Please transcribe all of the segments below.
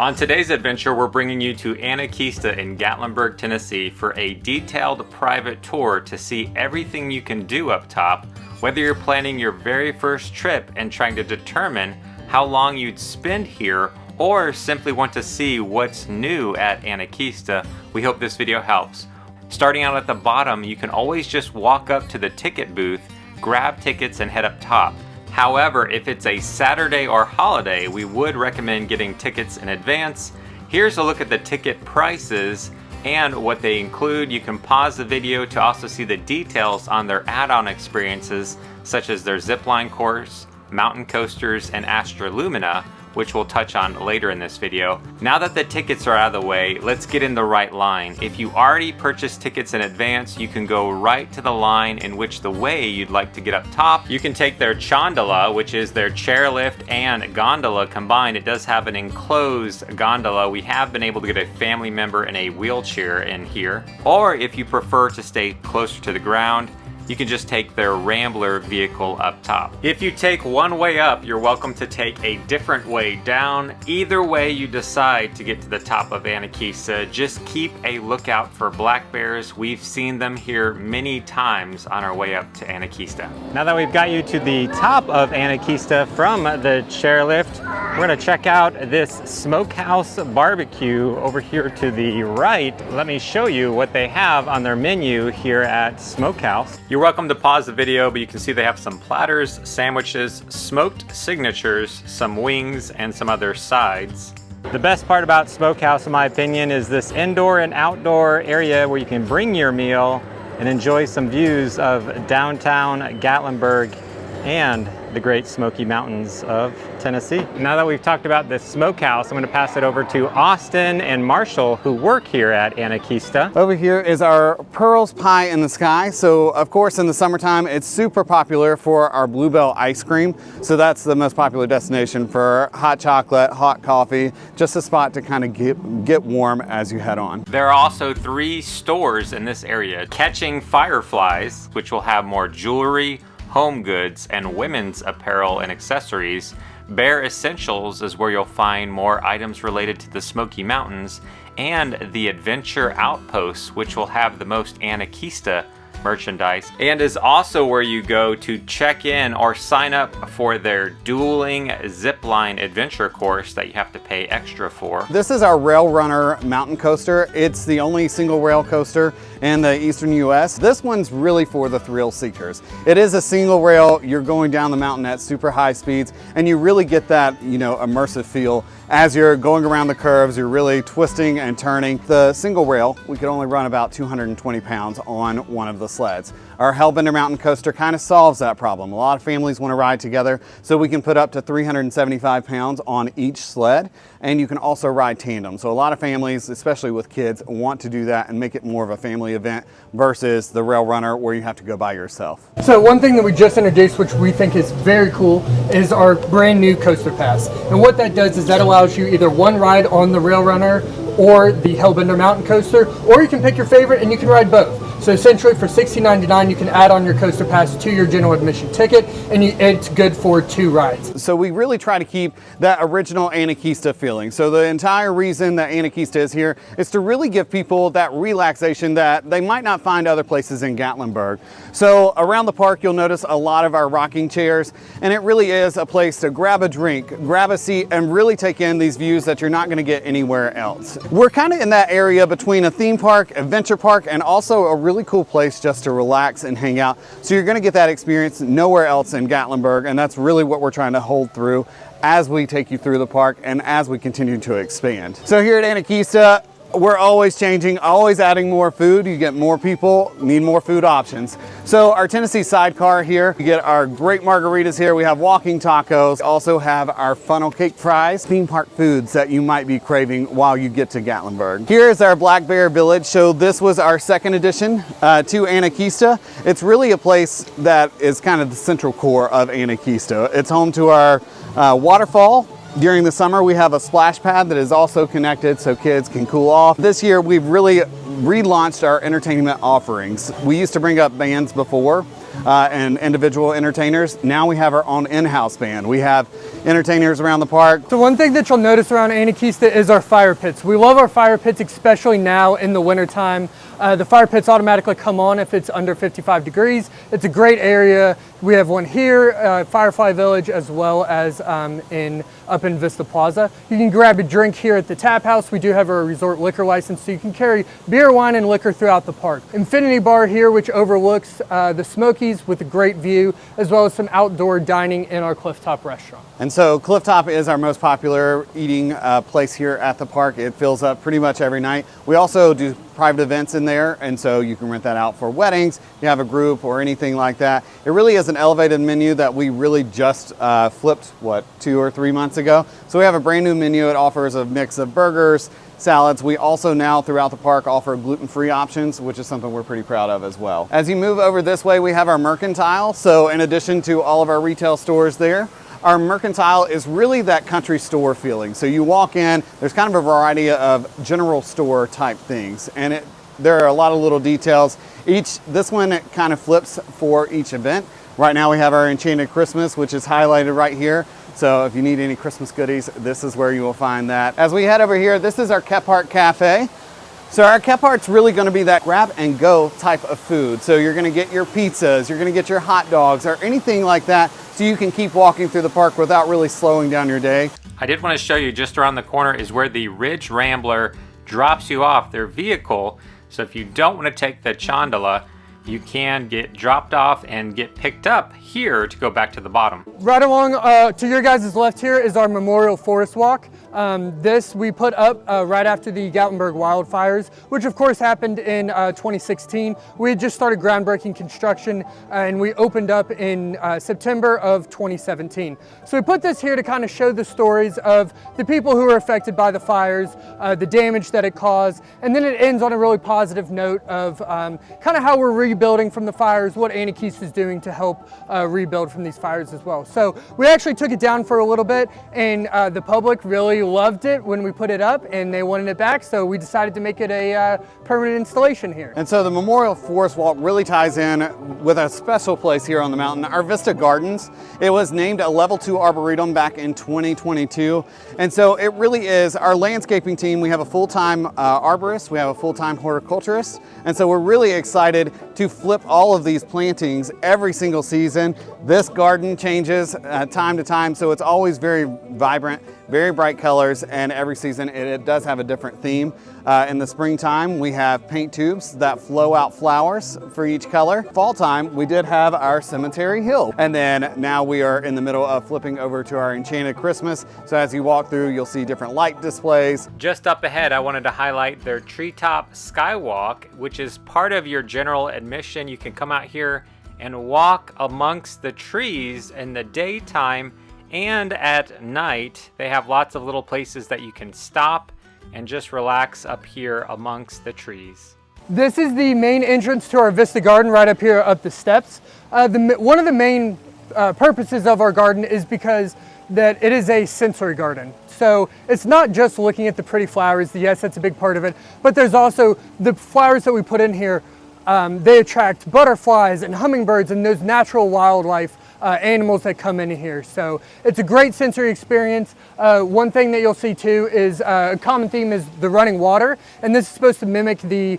On today's adventure, we're bringing you to Anakeesta in Gatlinburg, Tennessee for a detailed private tour to see everything you can do up top, whether you're planning your very first trip and trying to determine how long you'd spend here, or simply want to see what's new at Anakeesta. We hope this video helps. Starting out at the bottom, you can always just walk up to the ticket booth, grab tickets, and head up top. However, if it's a Saturday or holiday, we would recommend getting tickets in advance. Here's a look at the ticket prices and what they include. You can pause the video to also see the details on their add-on experiences, such as their Zipline course, mountain coasters, and Astra Lumina, which we'll touch on later in this video. Now that the tickets are out of the way, let's get in the right line. If you already purchased tickets in advance, you can go right to the line in which the way you'd like to get up top. You can take their Chondola, which is their chairlift and gondola combined. It does have an enclosed gondola. We have been able to get a family member in a wheelchair in here. Or if you prefer to stay closer to the ground, you can just take their Rambler vehicle up top. If you take one way up, you're welcome to take a different way down. Either way you decide to get to the top of Anakeesta, just keep a lookout for black bears. We've seen them here many times on our way up to Anakeesta. Now that we've got you to the top of Anakeesta from the chairlift, we're gonna check out this Smokehouse barbecue over here to the right. Let me show you what they have on their menu here at Smokehouse. You're welcome to pause the video, but you can see they have some platters, sandwiches, smoked signatures, some wings, and some other sides. The best part about Smokehouse, in my opinion, is this indoor and outdoor area where you can bring your meal and enjoy some views of downtown Gatlinburg and the Great Smoky Mountains of Tennessee. Now that we've talked about the Smokehouse, I'm going to pass it over to Austin and Marshall, who work here at Anakeesta. Over here is our Pearls Pie in the Sky. So of course in the summertime, it's super popular for our Bluebell ice cream. So that's the most popular destination for hot chocolate, hot coffee, just a spot to kind of get warm as you head on. There are also 3 stores in this area: Catching Fireflies, which will have more jewelry, home goods, and women's apparel and accessories. Bear Essentials is where you'll find more items related to the Smoky Mountains, and the Adventure Outpost, which will have the most Anakeesta merchandise, and is also where you go to check in or sign up for their dueling Zipline adventure course that you have to pay extra for. This is our Rail Runner mountain coaster. It's the only single rail coaster in the eastern US. This one's really for the thrill seekers. It is a single rail. You're going down the mountain at super high speeds, and you really get that, immersive feel as you're going around the curves. You're really twisting and turning. The single rail, we could only run about 220 pounds on one of the sleds. Our Hellbender mountain coaster kind of solves that problem. A lot of families want to ride together, so we can put up to 375 pounds on each sled, and you can also ride tandem. So a lot of families, especially with kids, want to do that and make it more of a family event versus the Rail Runner where you have to go by yourself. So one thing that we just introduced, which we think is very cool, is our brand new Coaster Pass. And what that does is that allows you either one ride on the Rail Runner or the Hellbender mountain coaster, or you can pick your favorite and you can ride both. So essentially for $16.99, you can add on your Coaster Pass to your general admission ticket, and it's good for 2 rides. So we really try to keep that original Anakeesta feeling. So the entire reason that Anakeesta is here is to really give people that relaxation that they might not find other places in Gatlinburg. So around the park, you'll notice a lot of our rocking chairs, and it really is a place to grab a drink, grab a seat, and really take in these views that you're not going to get anywhere else. We're kind of in that area between a theme park, adventure park, and also a really cool place just to relax and hang out. So you're going to get that experience nowhere else in Gatlinburg, and that's really what we're trying to hold through as we take you through the park and as we continue to expand. So here at Anakeesta, we're always changing, always adding more food. You get more people, need more food options. So our Tennessee sidecar here, you get our great margaritas here. We have walking tacos, also have our funnel cake fries, theme park foods that you might be craving while you get to Gatlinburg. Here is our Black Bear Village. So this was our second addition to Anakeesta. It's really a place that is kind of the central core of Anakeesta. It's home to our Waterfall. During the summer, we have a splash pad that is also connected so kids can cool off. This year, we've really relaunched our entertainment offerings. We used to bring up bands before, and individual entertainers. Now we have our own in-house band. We have entertainers around the park. So one thing that you'll notice around Anakeesta is our fire pits. We love our fire pits, especially now in the wintertime. The fire pits automatically come on if it's under 55 degrees. It's a great area. We have one here, Firefly Village, as well as up in Vista Plaza. You can grab a drink here at the tap house. We do have a resort liquor license, so you can carry beer, wine, and liquor throughout the park. Infinity Bar here, which overlooks the Smokies with a great view, as well as some outdoor dining in our Clifftop restaurant. And so Clifftop is our most popular eating place here at the park. It fills up pretty much every night. We also do private events in there, and so you can rent that out for weddings, you have a group or anything like that. It really is an elevated menu that we really just flipped, 2 or 3 months ago. So we have a brand new menu. It offers a mix of burgers, salads. We also now throughout the park offer gluten-free options, which is something we're pretty proud of as well. As you move over this way, we have our mercantile. So in addition to all of our retail stores there, our mercantile is really that country store feeling. So you walk in, there's kind of a variety of general store type things, and there are a lot of little details. This one kind of flips for each event. Right now we have our Enchanted Christmas, which is highlighted right here. So if you need any Christmas goodies, this is where you will find that. As we head over here, this is our Kephart Cafe. So our Kephart's really gonna be that grab and go type of food. So you're gonna get your pizzas, you're gonna get your hot dogs or anything like that, so you can keep walking through the park without really slowing down your day. I did want to show you just around the corner is where the Ridge Rambler drops you off their vehicle. So if you don't want to take the Chandala, you can get dropped off and get picked up here to go back to the bottom. Right along to your guys' left here is our Memorial Forest Walk. This we put up right after the Gatlinburg wildfires, which of course happened in 2016. We had just started groundbreaking construction and we opened up in September of 2017. So we put this here to kind of show the stories of the people who were affected by the fires, the damage that it caused, and then it ends on a really positive note of kind of how we're rebuilding from the fires, what Anakeesta is doing to help rebuild from these fires as well. So we actually took it down for a little bit, and the public really loved it when we put it up and they wanted it back, so we decided to make it a permanent installation here. And so the Memorial Forest Walk really ties in with a special place here on the mountain, our Vista Gardens. It was named a level 2 arboretum back in 2022, and so it really is our landscaping team. We have a full-time arborist, we have a full-time horticulturist, and so we're really excited to flip all of these plantings every single season. This garden changes time to time, so it's always very vibrant, very bright colors, and every season it does have a different theme. In the springtime, we have paint tubes that flow out flowers for each color. Fall time, we did have our Cemetery Hill. And then now we are in the middle of flipping over to our Enchanted Christmas. So as you walk through, you'll see different light displays. Just up ahead, I wanted to highlight their Treetop Skywalk, which is part of your general admission. You can come out here and walk amongst the trees in the daytime and at night. They have lots of little places that you can stop and just relax up here amongst the trees. This is the main entrance to our Vista Garden right up here up the steps. One of the main purposes of our garden is because that it is a sensory garden. So it's not just looking at the pretty flowers. Yes, that's a big part of it, but there's also the flowers that we put in here. They attract butterflies and hummingbirds and those natural wildlife animals that come in here. So it's a great sensory experience. One thing that you'll see too is a common theme is the running water, and this is supposed to mimic the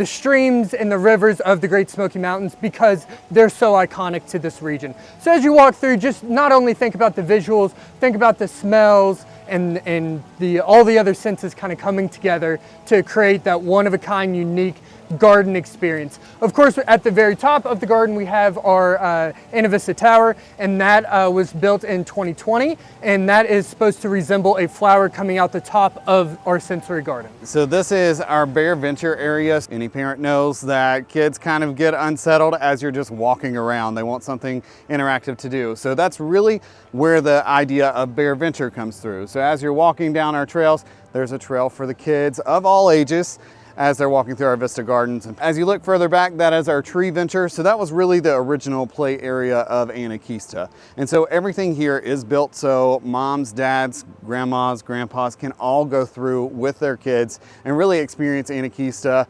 streams and the rivers of the Great Smoky Mountains because they're so iconic to this region. So as you walk through, just not only think about the visuals, think about the smells and all the other senses kind of coming together to create that one-of-a-kind, unique garden experience. Of course, at the very top of the garden, we have our Anavista Tower, and that was built in 2020, and that is supposed to resemble a flower coming out the top of our sensory garden. So this is our BearVenture area. Any parent knows that kids kind of get unsettled as you're just walking around. They want something interactive to do. So that's really where the idea of BearVenture comes through. So as you're walking down our trails, there's a trail for the kids of all ages as they're walking through our Vista Gardens. As you look further back, that is our TreeVenture. So that was really the original play area of Anakeesta. And so everything here is built so moms, dads, grandmas, grandpas can all go through with their kids and really experience Anakeesta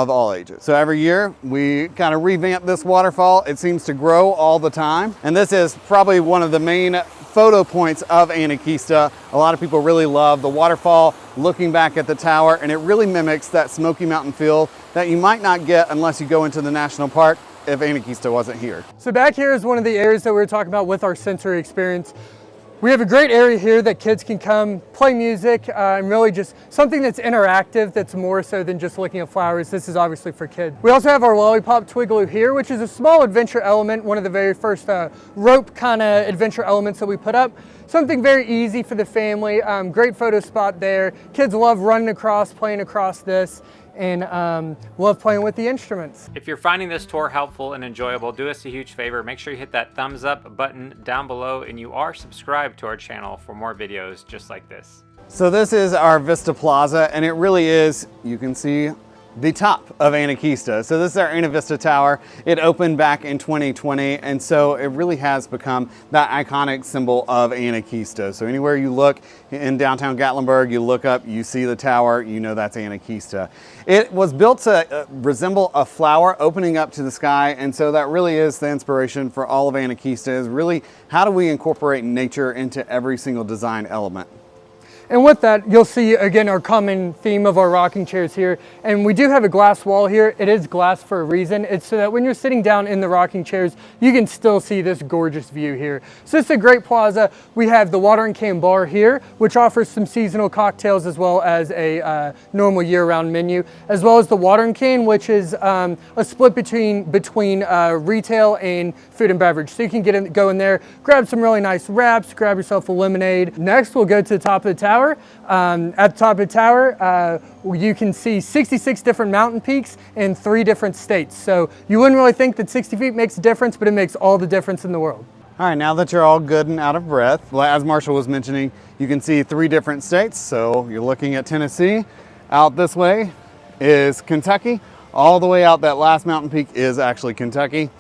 of all ages. So every year we kind of revamp this waterfall. It seems to grow all the time. And this is probably one of the main photo points of Anakeesta. A lot of people really love the waterfall looking back at the tower, and it really mimics that Smoky Mountain feel that you might not get unless you go into the national park if Anakeesta wasn't here. So back here is one of the areas that we were talking about with our sensory experience. We have a great area here that kids can come play music and really just something that's interactive, that's more so than just looking at flowers. This is obviously for kids. We also have our Lollipop Twigloo here, which is a small adventure element, one of the very first rope kind of adventure elements that we put up. Something very easy for the family, great photo spot there. Kids love running across, playing across this, and love playing with the instruments. If you're finding this tour helpful and enjoyable, do us a huge favor. Make sure you hit that thumbs up button down below, and you are subscribed to our channel for more videos just like this. So this is our Vista Plaza, and it really is, you can see the top of Anakeesta. So this is our Anavista Tower. It opened back in 2020, and so it really has become that iconic symbol of Anakeesta. So anywhere you look in downtown Gatlinburg, you look up, you see the tower, you know that's Anakeesta. It was built to resemble a flower opening up to the sky, and so that really is the inspiration for all of Anakeesta, is really how do we incorporate nature into every single design element. And with that, you'll see again our common theme of our rocking chairs here. And we do have a glass wall here. It is glass for a reason. It's so that when you're sitting down in the rocking chairs, you can still see this gorgeous view here. So it's a great plaza. We have the watering can bar here, which offers some seasonal cocktails as well as a normal year-round menu, as well as the watering can, which is a split between retail and food and beverage. So you can go in there, grab some really nice wraps, grab yourself a lemonade. Next, we'll go to the top of the tower. At the top of the tower, you can see 66 different mountain peaks in 3 different states. So you wouldn't really think that 60 feet makes a difference, but it makes all the difference in the world. All right, now that you're all good and out of breath, as Marshall was mentioning, you can see 3 different states. So you're looking at Tennessee. Out this way is Kentucky. All the way out that last mountain peak is actually Kentucky.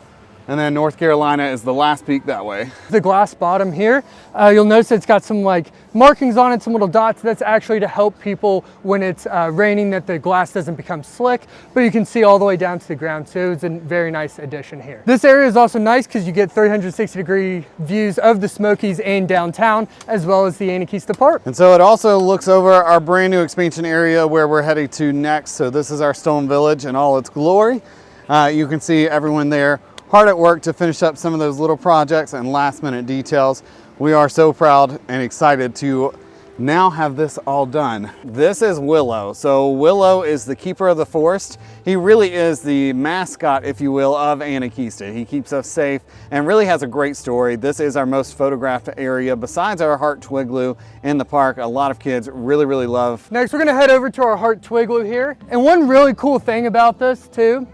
And then North Carolina is the last peak that way. The glass bottom here, you'll notice it's got some like markings on it, some little dots. That's actually to help people when it's raining, that the glass doesn't become slick, but you can see all the way down to the ground. So it's a very nice addition here. This area is also nice because you get 360-degree views of the Smokies and downtown, as well as the Anakeesta Park. And so it also looks over our brand new expansion area where we're heading to next. So this is our Stone Village in all its glory. You can see everyone there hard at work to finish up some of those little projects and last minute details. We are so proud and excited to now have this all done. This is Willow. So Willow is the keeper of the forest. He really is the mascot, if you will, of Anakeesta. He keeps us safe and really has a great story. This is our most photographed area besides our Heart Twigloo in the park. A lot of kids really love. Next, we're gonna head over to our Heart Twigloo here. And one really cool thing about this too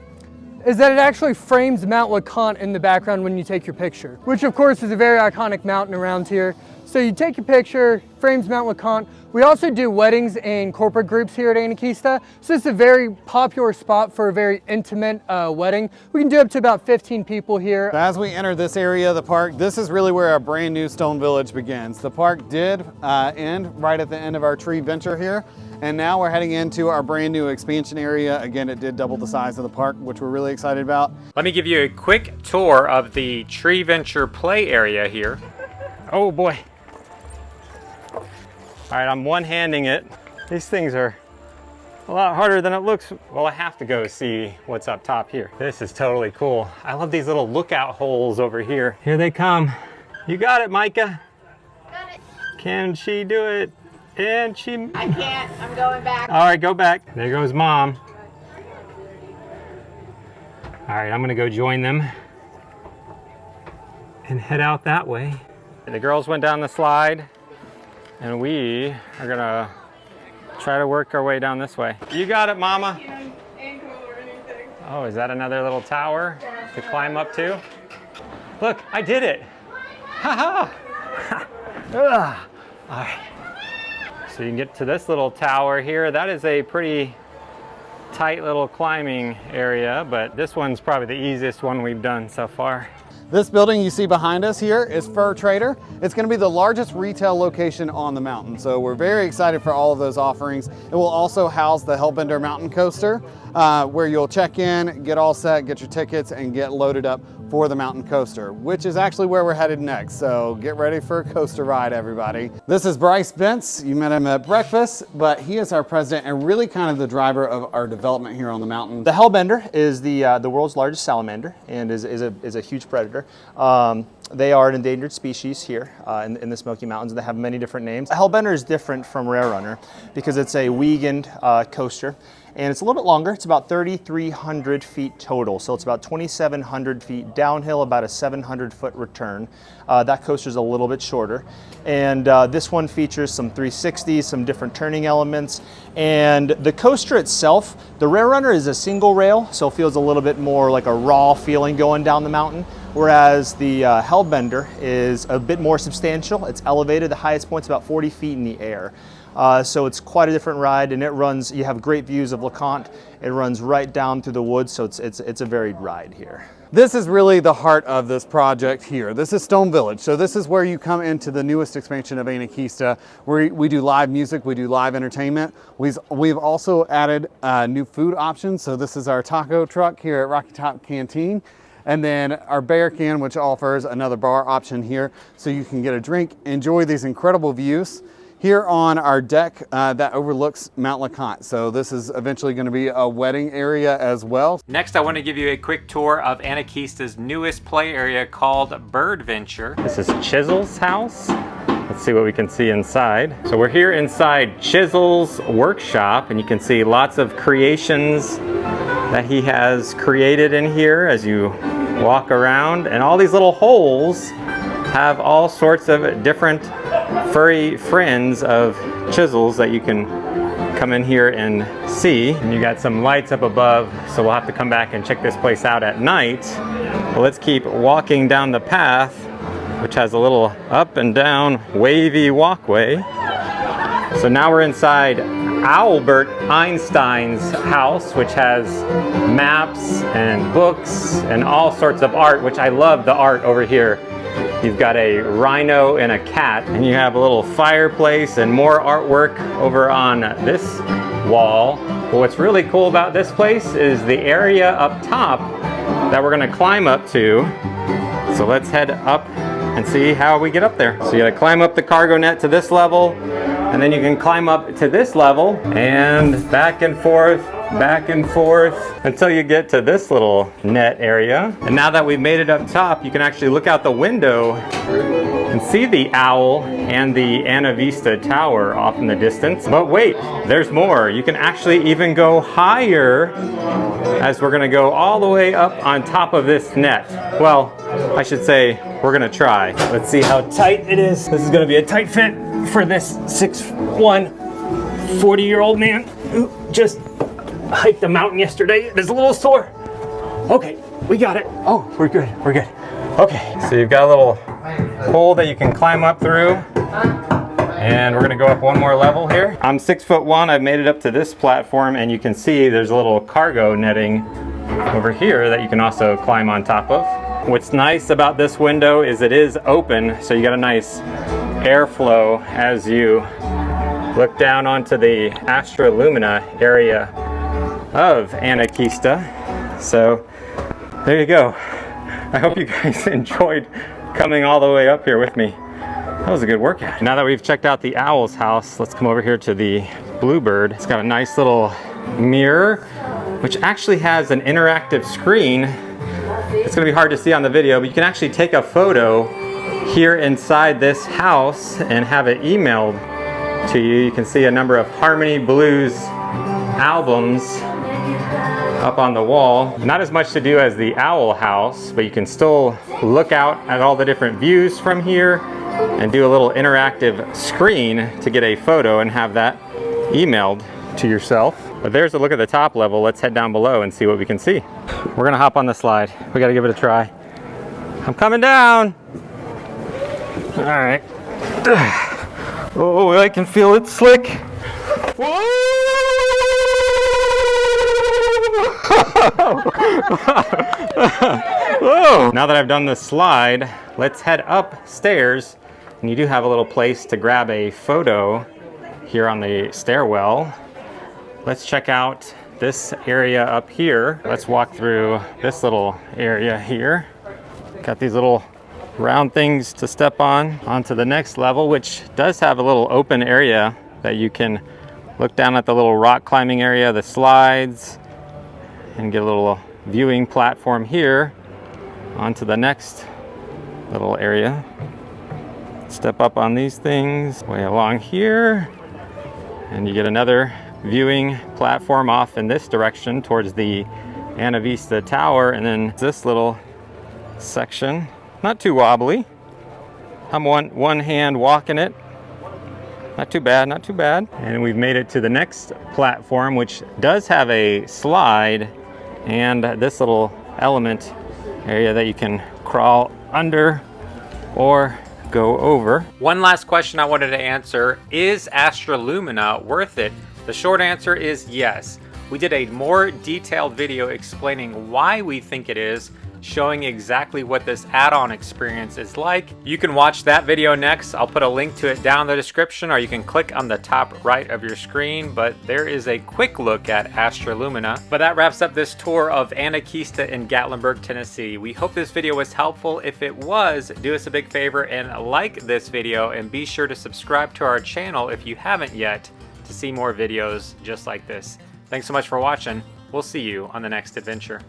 is that it actually frames Mount LeConte in the background when you take your picture, which of course is a very iconic mountain around here. So you take your picture, frames Mount LeConte. We also do weddings and corporate groups here at Anakeesta. So it's a very popular spot for a very intimate wedding. We can do up to about 15 people here. As we enter this area of the park, this is really where our brand new Stone Village begins. The park did end right at the end of our TreeVenture here. And now we're heading into our brand new expansion area. Again, it did double the size of the park, which we're really excited about. Let me give you a quick tour of the TreeVenture play area here. Oh boy. All right, I'm one-handing it. These things are a lot harder than it looks. Well, I have to go see what's up top here. This is totally cool. I love these little lookout holes over here. Here they come. You got it, Micah. Got it. Can she do it? And she... I can't. I'm going back. All right, go back. There goes Mom. All right, I'm gonna go join them and head out that way. The girls went down the slide, and we are gonna try to work our way down this way. You got it, Mama. Oh, is that another little tower to climb up to? Look, I did it. Ha ha. All right. So you can get to this little tower here. That is a pretty tight little climbing area, but this one's probably the easiest one we've done so far. This building you see behind us here is Fur Trader. It's going to be the largest retail location on the mountain. So we're very excited for all of those offerings. It will also house the Hellbender mountain coaster, where you'll check in, get all set, get your tickets, and get loaded up for the mountain coaster, which is actually where we're headed next. So get ready for a coaster ride, everybody. This is Bryce Bentz. You met him at breakfast, but he is our president and really kind of the driver of our development here on the mountain. The Hellbender is the world's largest salamander and is a huge predator. They are an endangered species here in the Smoky Mountains. They have many different names. The Hellbender is different from Rare Runner because it's a weakened coaster. And it's a little bit longer. It's about 3,300 feet total. So it's about 2,700 feet downhill, about a 700-foot return. That coaster's a little bit shorter. And this one features some 360s, some different turning elements. And the coaster itself, the Rare Runner is a single rail, so it feels a little bit more like a raw feeling going down the mountain. Whereas the Hellbender is a bit more substantial. It's elevated. The highest point's about 40 feet in the air. So it's quite a different ride, and it runs, you have great views of LeConte. It runs right down through the woods, so it's a varied ride here. This is really the heart of this project here. This is Stone Village. So this is where you come into the newest expansion of Anakeesta, where we do live music, we do live entertainment. We've also added new food options. So this is our taco truck here at Rocky Top Canteen. And then our Bear Can, which offers another bar option here. So you can get a drink, enjoy these incredible views here on our deck that overlooks Mount LeConte. So this is eventually going to be a wedding area as well. Next, I want to give you a quick tour of Anakeesta's newest play area called BirdVenture. This is Chisel's house. Let's see what we can see inside. So we're here inside Chisel's workshop, and you can see lots of creations that he has created in here as you walk around. And all these little holes have all sorts of different furry friends of chisels that you can come in here and see. And you got some lights up above, so we'll have to come back and check this place out at night. But let's keep walking down the path, which has a little up and down wavy walkway. So now we're inside Albert Einstein's house, which has maps and books and all sorts of art, which I love the art over here. You've got a rhino and a cat, and you have a little fireplace and more artwork over on this wall. But what's really cool about this place is the area up top that we're gonna climb up to. So let's head up and see how we get up there. So you gotta climb up the cargo net to this level, and then you can climb up to this level and back and forth until you get to this little net area. And now that we've made it up top, you can actually look out the window and see the owl and the Anavista Tower off in the distance. But wait, there's more. You can actually even go higher, as we're gonna go all the way up on top of this net. Well, I should say we're gonna try. Let's see how tight it is. This is gonna be a tight fit for this 6'1", 40-year-old man who just hiked the mountain yesterday. It is a little sore. Okay, we got it. Oh, we're good, we're good. Okay, so you've got a little hole that you can climb up through. And we're gonna go up one more level here. I'm 6'1", I've made it up to this platform, and you can see there's a little cargo netting over here that you can also climb on top of. What's nice about this window is it is open, so you got a nice airflow as you look down onto the Astra Lumina area of Anakeesta. So there you go. I hope you guys enjoyed coming all the way up here with me. That was a good workout. Now that we've checked out the owl's house, let's come over here to the bluebird. It's got a nice little mirror, which actually has an interactive screen. It's gonna be hard to see on the video, but you can actually take a photo here inside this house and have it emailed to you. You can see a number of Harmony Blues albums up on the wall. Not as much to do as the owl house, but you can still look out at all the different views from here and do a little interactive screen to get a photo and have that emailed to yourself. But there's a look at the top level. Let's head down below and see what we can see. We're gonna hop on the slide. We gotta give it a try. I'm coming down. All right. Oh, I can feel it slick. Whoa! Whoa! Now that I've done the slide, let's head upstairs. And you do have a little place to grab a photo here on the stairwell. Let's check out this area up here. Let's walk through this little area here. Got these little round things to step onto the next level, which does have a little open area that you can look down at the little rock climbing area, the slides, and get a little viewing platform here onto the next little area. Step up on these things way along here, and you get another viewing platform off in this direction towards the Anavista Tower, and then this little section, not too wobbly. I'm one hand walking it. Not too bad, not too bad. And we've made it to the next platform, which does have a slide and this little element area that you can crawl under or go over. One last question I wanted to answer: is Astra Lumina worth it? The short answer is yes. We did a more detailed video explaining why we think it is, showing exactly what this add-on experience is like. You can watch that video next. I'll put a link to it down in the description, or you can click on the top right of your screen, but there is a quick look at Astra Lumina. But that wraps up this tour of Anakeesta in Gatlinburg, Tennessee. We hope this video was helpful. If it was, do us a big favor and like this video, and be sure to subscribe to our channel if you haven't yet to see more videos just like this. Thanks so much for watching. We'll see you on the next adventure.